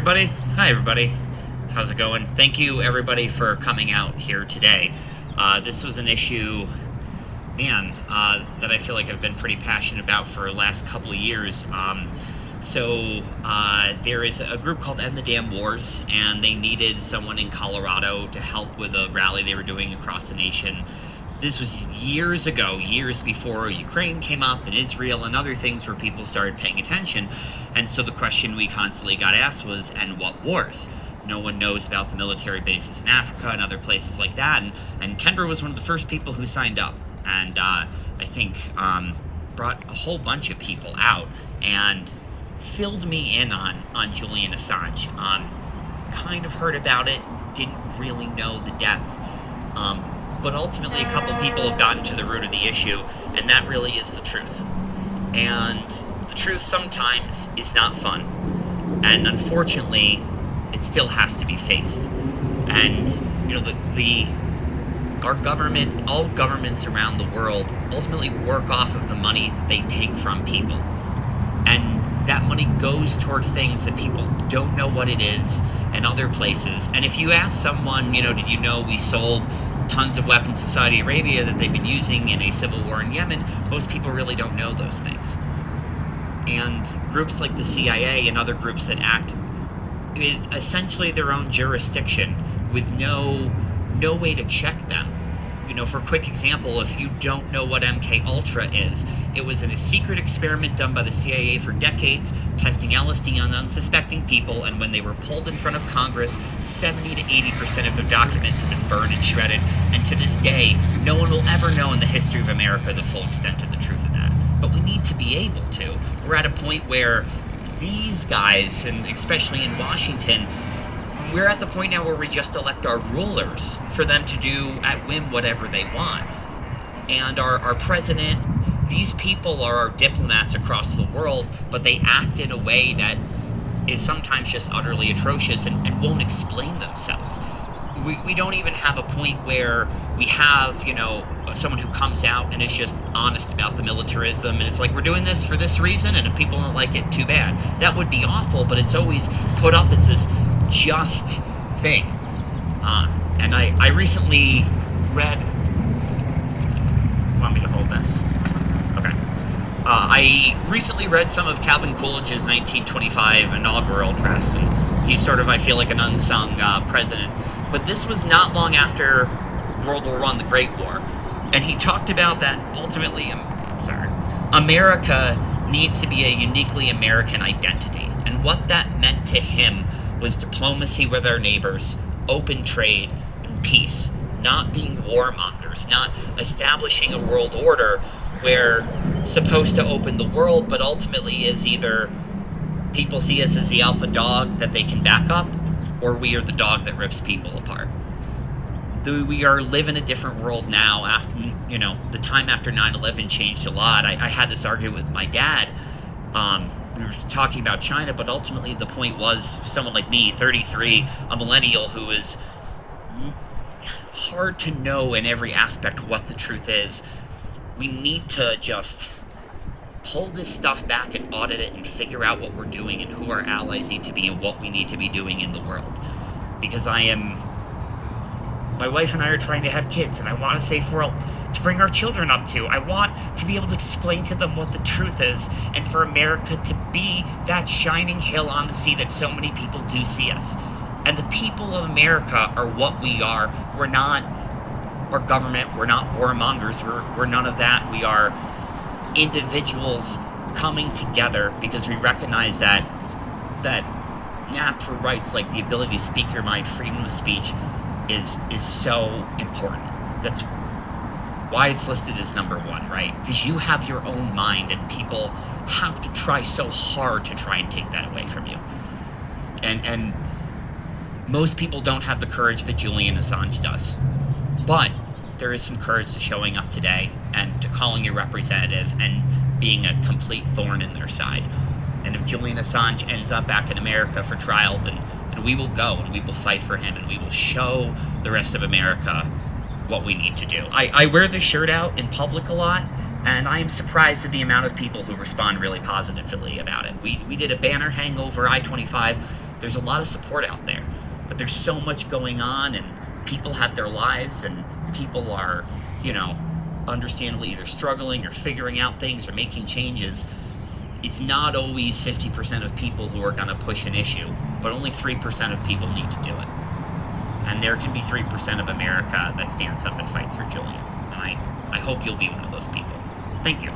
everybody. Hi, everybody. How's it going? Thank you, everybody, for coming out here today. This was an issue, that I feel like I've been pretty passionate about for the last couple of years. There is a group called End the Damn Wars, and they needed someone in Colorado to help with a rally they were doing across the nation. This was years ago, years before Ukraine came up and Israel and other things where people started paying attention. And so the question we constantly got asked was, and what wars? No one knows about the military bases in Africa and other places like that. And Kendra was one of the first people who signed up. And I think brought a whole bunch of people out and filled me in on Julian Assange. Kind of heard about it, didn't really know the depth. But ultimately a couple people have gotten to the root of the issue, and that really is the truth. And the truth sometimes is not fun. And unfortunately, it still has to be faced. And, our government, all governments around the world, ultimately work off of the money that they take from people. And that money goes toward things that people don't know what it is and other places. And if you ask someone, did you know we sold tons of weapons to Saudi Arabia that they've been using in a civil war in Yemen, most people really don't know those things. And groups like the CIA and other groups that act with essentially their own jurisdiction with no way to check them. For a quick example, if you don't know what MK Ultra is, it was a secret experiment done by the CIA for decades, testing LSD on unsuspecting people, and when they were pulled in front of Congress, 70 to 80% of their documents have been burned and shredded, and to this day, no one will ever know in the history of America the full extent of the truth of that. But we need to be able to. We're at a point where these guys, and especially in Washington, we're at the point now where we just elect our rulers for them to do at whim whatever they want. And our president, these people are our diplomats across the world, but they act in a way that is sometimes just utterly atrocious and won't explain themselves. We don't even have a point where we have, someone who comes out and is just honest about the militarism, and it's like, we're doing this for this reason, and if people don't like it, too bad. That would be awful, but it's always put up as this just thing. And I recently read... Want me to hold this? Okay. I recently read some of Calvin Coolidge's 1925 inaugural address, and he's sort of, I feel like, an unsung president. But this was not long after World War I, the Great War. And he talked about that ultimately, America needs to be a uniquely American identity. And what that meant to him was diplomacy with our neighbors, open trade, and peace. Not being warmongers, not establishing a world order where supposed to open the world, but ultimately is either people see us as the alpha dog that they can back up, or we are the dog that rips people apart. We are living a different world now. After the time after 9/11 changed a lot. I had this argument with my dad. We were talking about China, but ultimately the point was, someone like me, 33, a millennial who is hard to know in every aspect what the truth is, we need to just pull this stuff back and audit it and figure out what we're doing and who our allies need to be and what we need to be doing in the world. Because my wife and I are trying to have kids, and I want a safe world to bring our children up to. I want to be able to explain to them what the truth is, and for America to be that shining hill on the sea that so many people do see us. And the people of America are what we are. We're not our government. We're not warmongers. We're none of that. We are individuals coming together because we recognize that natural rights like the ability to speak your mind, freedom of speech, is so important. That's why it's listed as number one, right? Because you have your own mind, and people have to try so hard to try and take that away from you. And most people don't have the courage that Julian Assange does. But there is some courage to showing up today and to calling your representative and being a complete thorn in their side. And if Julian Assange ends up back in America for trial, then we will go and we will fight for him, and we will show the rest of America what we need to do. I wear this shirt out in public a lot, and I am surprised at the amount of people who respond really positively about it. We did a banner hang over I-25 There's a lot of support out there, but there's so much going on, and people have their lives, and people are, understandably either struggling or figuring out things or making changes. It's not always 50% of people who are going to push an issue, but only 3% of people need to do it. And there can be 3% of America that stands up and fights for Julian. And I hope you'll be one of those people. Thank you.